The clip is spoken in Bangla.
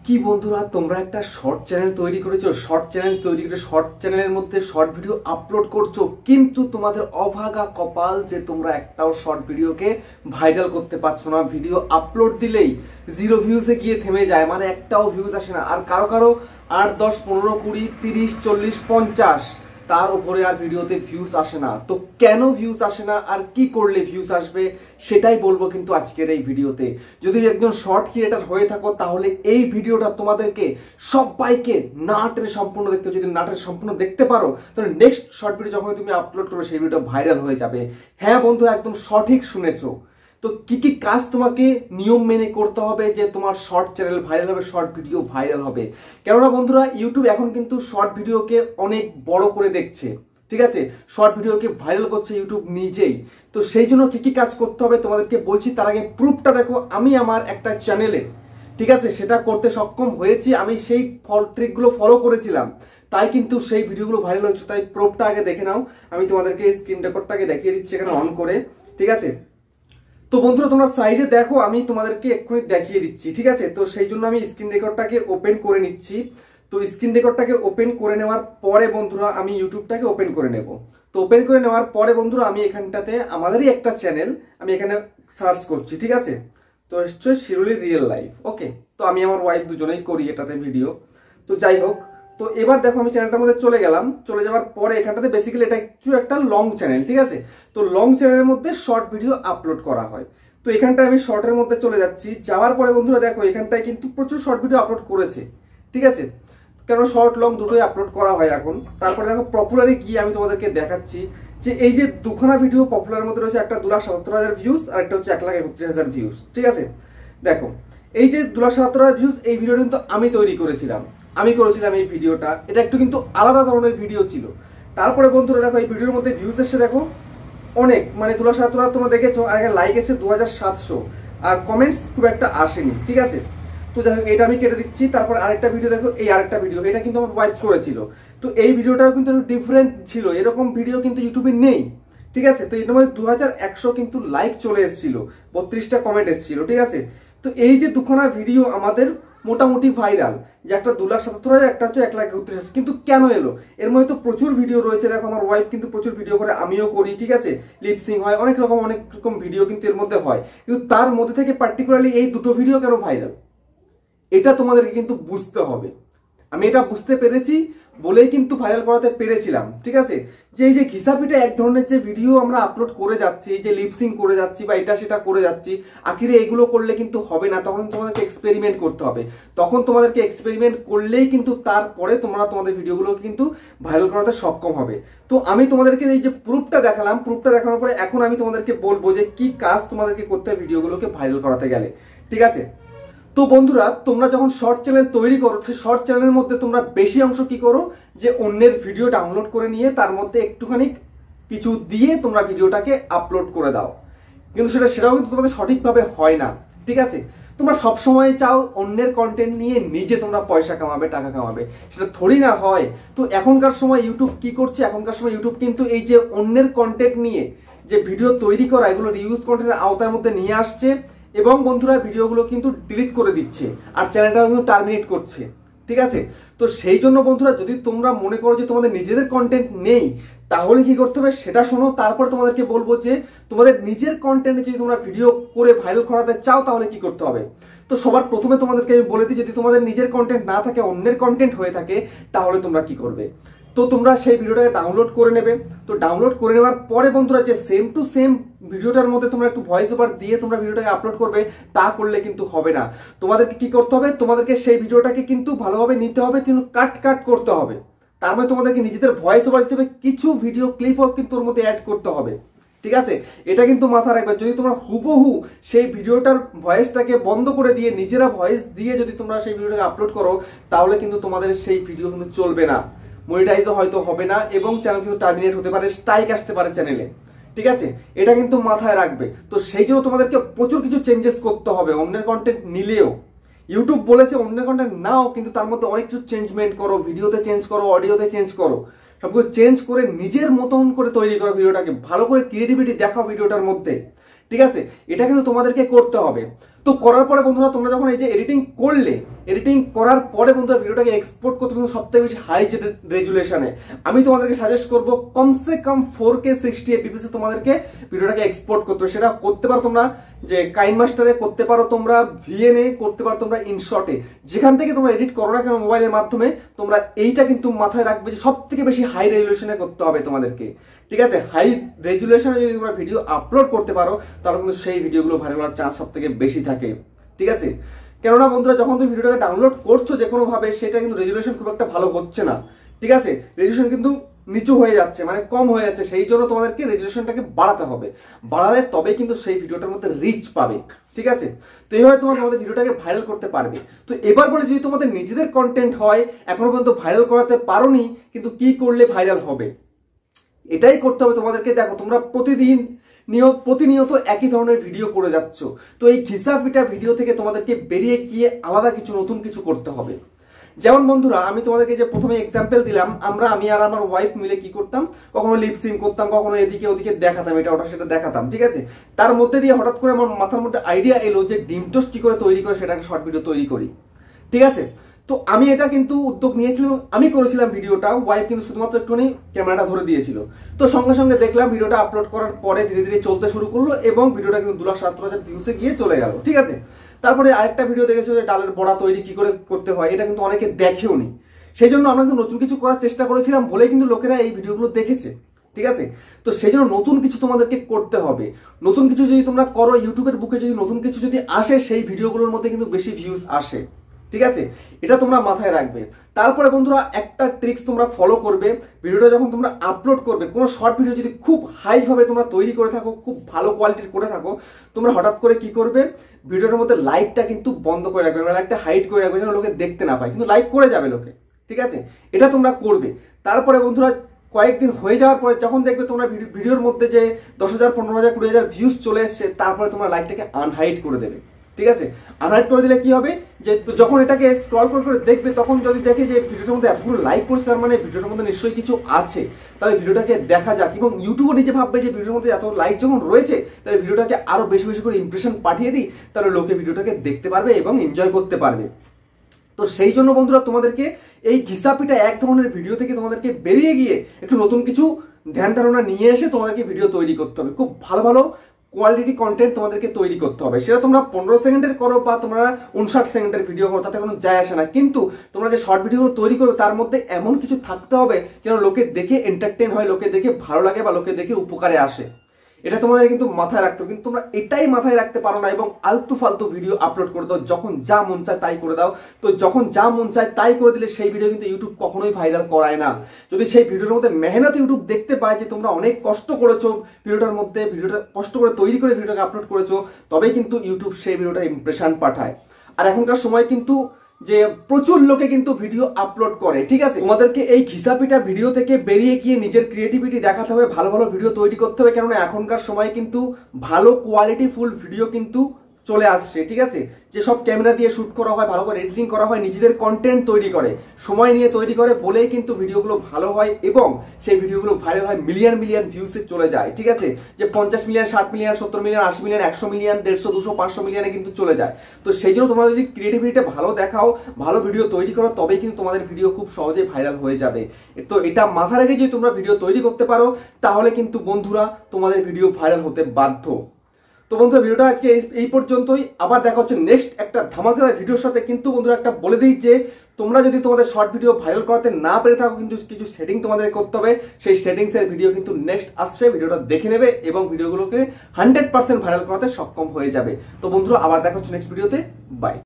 কি বন্ধুরা তোমরা একটা শর্ট চ্যানেল তৈরি করেছো, শর্ট চ্যানেল তৈরি করে শর্ট চ্যানেলের মধ্যে শর্ট ভিডিও আপলোড করছো, কিন্তু তোমাদের অভাগা কপাল যে তোমরা একটাও শর্ট ভিডিওকে ভাইরাল করতে পারছো না। ভিডিও আপলোড দিলেই 0 ভিউজে গিয়ে থেমে যায়, মানে একটাও ভিউজ আসে না। আর কারো কারো 8, 10, 15, 20, 30, 40, 50 তার উপরে আর ভিডিওতে ভিউজ আসে না। তো কেন ভিউজ আসে না আর কি করলে ভিউজ আসবে সেটাই বলবো কিন্তু আজকের এই ভিডিওতে। যদি একজন শর্ট ক্রিয়েটার হয়ে থাকো তাহলে এই ভিডিওটা তোমাদেরকে সবাইকে না টেনে সম্পূর্ণ দেখতে হবে। যদি না টেনে সম্পূর্ণ দেখতে পারো তাহলে নেক্সট শর্ট ভিডিও যখন তুমি আপলোড করবে সেই ভিডিও ভাইরাল হয়ে যাবে। হ্যাঁ বন্ধু, একদম সঠিক শুনেছো। তো কি কি কাজ তোমাকে নিয়ম মেনে করতে হবে যে তোমার শর্ট চ্যানেল ভাইরাল হবে, শর্ট ভিডিও ভাইরাল হবে। কেননা বন্ধুরা ইউটিউব এখন কিন্তু শর্ট ভিডিওকে অনেক বড় করে দেখছে, ঠিক আছে? শর্ট ভিডিওকে ভাইরাল করছে ইউটিউব নিজেই। তো সেই জন্য কি কি কাজ করতে হবে তোমাদেরকে বলছি। তার আগে প্রুফটা দেখো, আমি আমার একটা চ্যানেলে, ঠিক আছে, সেটা করতে সক্ষম হয়েছি। আমি সেই ট্রিকগুলো ফলো করেছিলাম, তাই কিন্তু সেই ভিডিওগুলো ভাইরাল হচ্ছে। তাই প্রুফটা আগে দেখে নাও। আমি তোমাদেরকে স্ক্রিন রেকর্ডটাকে দেখিয়ে দিচ্ছি এখানে অন করে, ঠিক আছে? তো বন্ধুরা তোমরা সাইডে দেখো, আমি তোমাদেরকে এক্ষুনি দেখিয়ে দিচ্ছি, ঠিক আছে? তো সেই জন্য আমি স্ক্রিন রেকর্ডটাকে ওপেন করে নিচ্ছি। তো স্ক্রিন রেকর্ডটাকে ওপেন করে নেওয়ার পরে বন্ধুরা আমি ইউটিউবটাকে ওপেন করে নেব। তো ওপেন করে নেওয়ার পরে বন্ধুরা আমি এখানটাতে আমাদেরই একটা চ্যানেল আমি এখানে সার্চ করছি, ঠিক আছে? তো হচ্ছে শিরোলি রিয়েল লাইফ। ওকে, তো আমি আমার ওয়াইফ দুজনেই করি এটাতে ভিডিও। তো যাই হোক, তো এবার দেখো আমি চ্যানেলটার মধ্যে চলে গেলাম। চলে যাওয়ার পরে এখানটাতে বেসিক্যালি এটা একটা লং চ্যানেল, ঠিক আছে? তো লং চ্যানেলের মধ্যে শর্ট ভিডিও আপলোড করা হয়। তো এখানটায় আমি শর্টের মধ্যে চলে যাচ্ছি। যাওয়ার পরে বন্ধুরা দেখো এখানটায় কিন্তু প্রচুর শর্ট ভিডিও আপলোড করেছে, ঠিক আছে? কারণ শর্ট লং দুটোই আপলোড করা হয় এখন। তারপরে দেখো পপুলারে গিয়ে আমি তোমাদেরকে দেখাচ্ছি যে এই যে দুখানা ভিডিও পপুলারের মধ্যে রয়েছে, একটা 2,77,000 ভিউজ আর একটা হচ্ছে 1,31,000 ভিউজ, ঠিক আছে? দেখো এই যে 2,77,000 ভিউজ, এই ভিডিওটা কিন্তু আমি তৈরি করেছিলাম, আমি করেছিলাম এই ভিডিওটা। এটা একটু কিন্তু আলাদা ধরনের ভিডিও ছিল। তারপরে বন্ধুরা দেখো এই ভিডিওর মধ্যে ভিউজ এসে দেখো অনেক, মানে 2,77,000 তোমরা দেখেছো, আর এখানে লাইক এসে 2,700, আর কমেন্টস খুব একটা আসেনি, ঠিক আছে? তো যাই হোক এটা আমি কেটে দিচ্ছি। তারপর আরেকটা ভিডিও দেখো, এই আরেকটা ভিডিও, এটা কিন্তু আমার ওয়াইফ করেছিল। তো এই ভিডিওটাও কিন্তু ডিফারেন্ট ছিল, এরকম ভিডিও কিন্তু ইউটিউবে নেই, ঠিক আছে? তো এটার মধ্যে 2,100 কিন্তু লাইক চলে এসেছিল, 32টা কমেন্ট এসেছিল, ঠিক আছে? তো এই যে দুখানা ভিডিও আমাদের মোটামুটি ভাইরাল, যে একটা 2,77,000, একটা হচ্ছে 1,31,000, কিন্তু কেন এলো? এর মধ্যে তো প্রচুর ভিডিও রয়েছে। দেখো আমার ওয়াইফ কিন্তু প্রচুর ভিডিও করে, আমিও করি, ঠিক আছে? লিপসিং হয়, অনেক রকম ভিডিও কিন্তু এর মধ্যে হয়, কিন্তু তার মধ্যে থেকে পার্টিকুলারলি এই দুটো ভিডিও কেন ভাইরাল এটা তোমাদেরকে কিন্তু বুঝতে হবে। আমি এটা বুঝতে পেরেছি বলেই কিন্তু ভাইরাল করাতে পেরেছিলাম, ঠিক আছে? যে এই যে ঘিসাপিটা এক ধরনের যে ভিডিও আমরা আপলোড করে যাচ্ছি, যে লিপসিং করে যাচ্ছি বা এটা সেটা করে যাচ্ছি, আখিরে এগুলো করলে কিন্তু হবে না। তখন তোমাদেরকে এক্সপেরিমেন্ট করতে হবে। তখন তোমাদেরকে এক্সপেরিমেন্ট করলেই কিন্তু তারপরে তোমরা তোমাদের ভিডিওগুলোকে কিন্তু ভাইরাল করাতে সক্ষম হবে। তো আমি তোমাদেরকে এই যে প্রুফটা দেখালাম, প্রুফটা দেখানোর পরে এখন আমি তোমাদেরকে বলবো যে কি কাজ তোমাদেরকে করতে হবে ভিডিওগুলোকে ভাইরাল করাতে গেলে, ঠিক আছে? তো বন্ধুরা তোমরা যখন শর্ট চ্যানেল তৈরি করো, সেই শর্ট চ্যানেলের মধ্যে তোমরা বেশি অংশ কি করো, যে অন্যের ভিডিও ডাউনলোড করে নিয়ে তার মধ্যে একটুখানি কিছু দিয়ে তোমরা ভিডিওটাকে আপলোড করে দাও। কিন্তু সেটাও কিন্তু তোমাদের সঠিকভাবে হয় না, ঠিক আছে? তোমরা সবসময় চাও অন্যের কন্টেন্ট নিয়ে নিজে তোমরা পয়সা কামাবে, টাকা কামাবে, সেটা থোড়ি না হয়। তো এখনকার সময় ইউটিউব কি করছে, এখনকার সময় ইউটিউব কিন্তু এই যে অন্যের কন্টেন্ট নিয়ে যে ভিডিও তৈরি করা, এগুলো রিউজ কন্টেন্টের আওতার মধ্যে নিয়ে আসছে, এবং বন্ধুরা ভিডিওগুলো কিন্তু ডিলিট করে দিচ্ছে আর চ্যানেলটাও কিন্তু টার্মিনেট করছে, ঠিক আছে? তো সেই জন্য বন্ধুরা যদি তোমরা মনে করো যে তোমাদের নিজেদের কন্টেন্ট নেই, তাহলে কি করতে হবে সেটা শোনো। তারপর তোমাদেরকে বলবো যে তোমাদের নিজের কন্টেন্টে যদি তোমরা ভিডিও করে ভাইরাল করাতে চাও তাহলে কি করতে হবে। তো সবার প্রথমে তোমাদেরকে আমি বলে দিই, যদি তোমাদের নিজের কন্টেন্ট না থাকে, অন্যের কন্টেন্ট হয়ে থাকে, তাহলে তোমরা কি করবে। তো তোমরা সেই ভিডিওটাকে ডাউনলোড করে নেবে। তো ডাউনলোড করে নেওয়ার পরে বন্ধুরা যে সেম টু সেম ভিডিওটার মধ্যে তোমরা একটু ভয়েস ওভার দিয়ে তোমরা ভিডিওটাকে আপলোড করবে, তা করলে কিন্তু হবে না। তোমাদেরকে কি করতে হবে, তোমাদেরকে সেই ভিডিওটাকে কিন্তু ভালোভাবে নিতে হবে, কিন্তু কাট করতে হবে। তার মধ্যে তোমাদেরকে নিজেদের ভয়েস ওভার দিতে হবে, কিছু ভিডিও ক্লিপও কিন্তু ওর মধ্যে অ্যাড করতে হবে, ঠিক আছে? এটা কিন্তু মাথায় রাখবে। যদি তোমরা হুবহু সেই ভিডিওটার ভয়েসটাকে বন্ধ করে দিয়ে নিজেরা ভয়েস দিয়ে যদি তোমরা সেই ভিডিওটাকে আপলোড করো, তাহলে কিন্তু তোমাদের সেই ভিডিও কিন্তু চলবে না, মনিটাইজও হয়তো হবে না, এবং চ্যানেল কিন্তু টার্মিনেট হতে পারে, স্ট্রাইক আসতে পারে চ্যানেলে, ঠিক আছে? এটা কিন্তু মাথায় রাখবে। তো সেই জন্য তোমাদেরকে প্রচুর কিছু চেঞ্জেস করতে হবে। অন্যের কন্টেন্ট নিলেও ইউটিউব বলেছে অন্যের কন্টেন্ট নাও, কিন্তু তার মধ্যে অনেক কিছু চেঞ্জমেন্ট করো, ভিডিওতে চেঞ্জ করো, অডিওতে চেঞ্জ করো, সবকিছু চেঞ্জ করে নিজের মতন করে তৈরি করো ভিডিওটাকে, ভালো করে ক্রিয়েটিভিটি দেখাও ভিডিওটার মধ্যে, ঠিক আছে? এটা কিন্তু তোমাদেরকে করতে হবে। তো করার পরে বন্ধুরা তোমরা যখন এই যে এডিটিং করলে, এডিটিং করার পরে বন্ধুরা ভিডিওটাকে এক্সপোর্ট করতে কিন্তু সবথেকে বেশি হাই রেজুলেশনে আমি তোমাদেরকে সাজেস্ট করবো কমসে কম 4K 60 fps তোমাদেরকে ভিডিওটাকে এক্সপোর্ট করতে হবে। সেটা করতে পারো তোমরা যে কাইনমাস্টারে, করতে পারো তোমরা ভিএনএ, করতে পারো তোমরা ইনশটে, যেখান থেকে তোমরা এডিট করো না কেন মোবাইলের মাধ্যমে, তোমরা এইটা কিন্তু মাথায় রাখবে যে সব থেকে বেশি হাই রেজুলেশনে করতে হবে তোমাদেরকে। ঠিক আছে, হাই রেজুলেশনে যদি তোমরা ভিডিও আপলোড করতে পারো তাহলে কিন্তু সেই ভিডিওগুলো ভাইরাল হওয়ার চান্স সব থেকে বেশি থাকে। ঠিক আছে, কেননা বন্ধুরা যখন তুমি ভিডিওটাকে ডাউনলোড করছো যে কোনো ভাবে, সেটা কিন্তু রেজুলেশন খুব একটা ভালো হচ্ছে না। ঠিক আছে, রেজুলেশন কিন্তু নিচু হয়ে যাচ্ছে, মানে কম হয়ে যাচ্ছে, সেই জন্য তোমাদেরকে রেজুলেশনটাকে বাড়াতে হবে। বাড়ালে তবে কিন্তু সেই ভিডিওটার মধ্যে রিচ পাবে। ঠিক আছে, তো এইভাবে তোমাদের ভিডিওটাকে ভাইরাল করতে পারবে। তো এবার বলে, যদি তোমাদের নিজেদের কন্টেন্ট হয়, এখনো পর্যন্ত ভাইরাল করাতে পারোনি, কিন্তু কি করলে ভাইরাল হবে, এটাই করতে হবে তোমাদেরকে। দেখো তোমরা প্রতিনিয়ত একই ধরনের ভিডিও করে যাচ্ছ, তো এই ঘিসা পিটা ভিডিও থেকে তোমাদেরকে বেরিয়ে গিয়ে আলাদা কিছু, নতুন কিছু করতে হবে। যেমন বন্ধুরা আমি তোমাদেরকে যে প্রথমে এক্সাম্পল দিলাম, আমি আর আমার ওয়াইফ মিলে কি করতাম, কখনো লিপসিং করতাম, কখনো এদিকে ওদিকে দেখাতাম, এটা ওটা সেটা দেখাতাম। ঠিক আছে, তার মধ্যে দিয়ে হঠাৎ করে আমার মাথার মধ্যে আইডিয়া এলো যে ডিম টোস্ট কি করে তৈরি করে সেটাকে শর্ট ভিডিও তৈরি করি। ঠিক আছে, তো আমি এটা কিন্তু উদ্যোগ নিয়েছিলাম, আমি করেছিলাম ভিডিওটা, ওয়াইফ কিন্তু শুধুমাত্র একটুখানি ক্যামেরাটা ধরে দিয়েছিল। তো সঙ্গে সঙ্গে দেখলাম ভিডিওটা আপলোড করার পরে ধীরে ধীরে চলতে শুরু করলো এবং ভিডিওটা কিন্তু 2,70,000 ভিউসে গিয়ে চলে গেল। ঠিক আছে, তারপরে আরেকটা ভিডিও দেখেছো যে ডালের বড়া তৈরি কি করে করতে হয়, এটা কিন্তু অনেকে দেখেও নি, সেই জন্য আমরা কিন্তু নতুন কিছু করার চেষ্টা করেছিলাম বলে কিন্তু লোকেরা এই ভিডিওগুলো দেখেছে। ঠিক আছে, তো সেই জন্য নতুন কিছু তোমাদেরকে করতে হবে। নতুন কিছু যদি তোমরা করো, ইউটিউবের বুকে যদি নতুন কিছু যদি আসে, সেই ভিডিওগুলোর মধ্যে কিন্তু বেশি ভিউজ আসে। ঠিক আছে, এটা তোমরা মাথায় রাখবে। তারপরে বন্ধুরা একটা ট্রিক্স তোমরা ফলো করবে, ভিডিওটা যখন তোমরা আপলোড করবে, কোনো শর্ট ভিডিও যদি খুব হাই ভাবে তোমরা তৈরি করে থাকো, খুব ভালো কোয়ালিটির করে থাকো, তোমরা হঠাৎ করে কি করবে, ভিডিওর মধ্যে লাইটটা কিন্তু বন্ধ করে রাখবে, লাইটটা হাইড করে রাখবে যেন লোকে দেখতে না পায়, কিন্তু লাইক করে যাবে লোকে। ঠিক আছে, এটা তোমরা করবে। তারপরে বন্ধুরা কয়েকদিন হয়ে যাওয়ার পরে যখন দেখবে তোমরা ভিডিওর মধ্যে যে 10,000, 15,000, 20,000 ভিউজ চলে এসছে, তারপরে তোমরা লাইকটাকে আনহাইড করে দেবে। ঠিক আছে, আনহাইড করে দিলে কি হবে, যে যখন এটাকে স্ক্রল করে দেখবে, তখন যদি দেখে যে ভিডিওটার মধ্যে এতগুলো লাইক করছে, তার মানে ভিডিওটার মধ্যে নিশ্চয়ই কিছু আছে, তাহলে ভিডিওটাকে দেখা যাক। এবং ইউটিউবও নিজে ভাববে যে ভিডিওর মধ্যে এত লাইক যখন রয়েছে, তাহলে ভিডিওটাকে আরো বেশি বেশি করে ইমপ্রেশন পাঠিয়ে দিই, তাহলে লোকে ভিডিওটাকে দেখতে পারবে এবং এনজয় করতে পারবে। তো সেই জন্য বন্ধুরা তোমাদেরকে এই ঘিসাপিটা এক ধরনের ভিডিও থেকে তোমাদেরকে বেরিয়ে গিয়ে একটু নতুন কিছু ধ্যান ধারণা নিয়ে এসে তোমাদেরকে ভিডিও তৈরি করতে হবে। খুব ভালো ভালো কোয়ালিটি কন্টেন্ট তোমাদেরকে তৈরি করতে হবে। সেটা তোমরা 15 সেকেন্ডের করো বা তোমরা 59 সেকেন্ডের ভিডিও করো, তাতে কোনো যায় আসে না, কিন্তু তোমরা যে শর্ট ভিডিওগুলো তৈরি করো তার মধ্যে এমন কিছু থাকতে হবে যেন লোকে দেখে এন্টারটেইন হয়, লোকে দেখে ভালো লাগে বা লোকে দেখে উপকারে আসে। এটা তোমাদের কিন্তু মাথায় রাখতে হবে। কিন্তু তোমরা এটাই মাথায় রাখতে পারো না এবং আলতু ফালতু ভিডিও আপলোড করে দাও, যখন যা মন চায় তাই করে দাও। তো যখন যা মন চায় তাই করে দিলে সেই ভিডিও কিন্তু ইউটিউব কখনোই ভাইরাল করায় না। যদি সেই ভিডিওর মধ্যে মেহনত ইউটিউব দেখতে পায় যে তোমরা অনেক কষ্ট করেছো ভিডিওটার মধ্যে, ভিডিওটা কষ্ট করে তৈরি করে ভিডিওটাকে আপলোড করেছো, তবেই কিন্তু ইউটিউব সেই ভিডিওটার ইমপ্রেশন পাঠায়। আর এখনকার সময় কিন্তু যে প্রচুর লোকে কিন্তু ভিডিও আপলোড করে। ঠিক আছে, তোমাদেরকে এই ঘিসাপিটা ভিডিও থেকে বেরিয়ে গিয়ে নিজের ক্রিয়েটিভিটি দেখাতে হবে, ভালো ভালো ভিডিও তৈরি করতে হবে, কেননা এখনকার সময় কিন্তু ভালো কোয়ালিটি ফুল ভিডিও কিন্তু চলে আসছে। ঠিক আছে, যে সব ক্যামেরা দিয়ে শুট করা হয়, ভালো করে এডিটিং করা হয়, নিজেদের কন্টেন্ট তৈরি করে, সময় নিয়ে তৈরি করে বলেই কিন্তু ভিডিওগুলো ভালো হয় এবং সেই ভিডিওগুলো ভাইরাল হয়, মিলিয়ন মিলিয়ন ভিউসে চলে যায়। ঠিক আছে, যে 50 million, 60 million, 70 million, 80 million, 100 million, 150, 200, 500 মিলিয়নে কিন্তু চলে যায়। তো সেই জন্য তোমরা যদি ক্রিয়েটিভিটিটা ভালো দেখাও, ভালো ভিডিও তৈরি করো, তবেই কিন্তু তোমাদের ভিডিও খুব সহজে ভাইরাল হয়ে যাবে। তো এটা মাথায় রেখে যদি তোমরা ভিডিও তৈরি করতে পারো, তাহলে কিন্তু বন্ধুরা তোমাদের ভিডিও ভাইরাল হতে বাধ্য। তো বন্ধুরা ভিডিওটা আজকে এই পর্যন্তই, আবার দেখা হচ্ছে নেক্সট একটা ধামাকাদার ভিডিওর সাথে। কিন্তু বন্ধুরা একটা বলে দিই যে তোমরা যদি তোমাদের শর্ট ভিডিও ভাইরাল করাতে না পেরে থাকো, কিন্তু কিছু সেটিং তোমাদের করতে হবে, সেই সেটিংস এর ভিডিও কিন্তু নেক্সট আসছে, ভিডিওটা দেখে নেবে এবং ভিডিওগুলোকে 100% ভাইরাল করাতে সক্ষম হয়ে যাবে। তো বন্ধুরা আবার দেখা হচ্ছে নেক্সট ভিডিওতে, বাই।